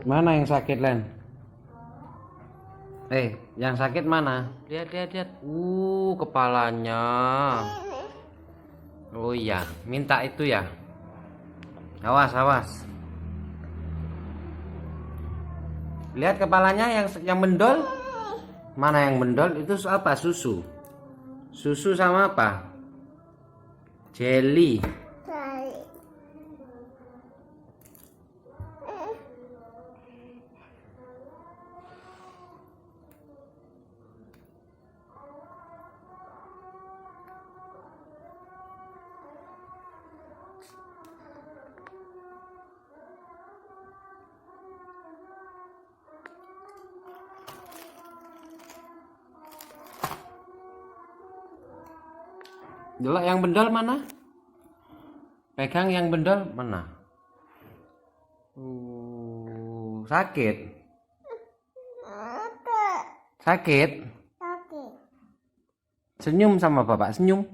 Mana yang sakit, Len? Yang sakit mana? Lihat, lihat, lihat. Kepalanya. Oh iya, minta itu ya. Awas, awas. Lihat kepalanya yang mendol. Mana yang mendol? Itu apa? Susu. Susu sama apa? Jelly. Delok yang bendol mana? Pegang yang bendol mana? Sakit. Sakit. Senyum sama bapak, senyum.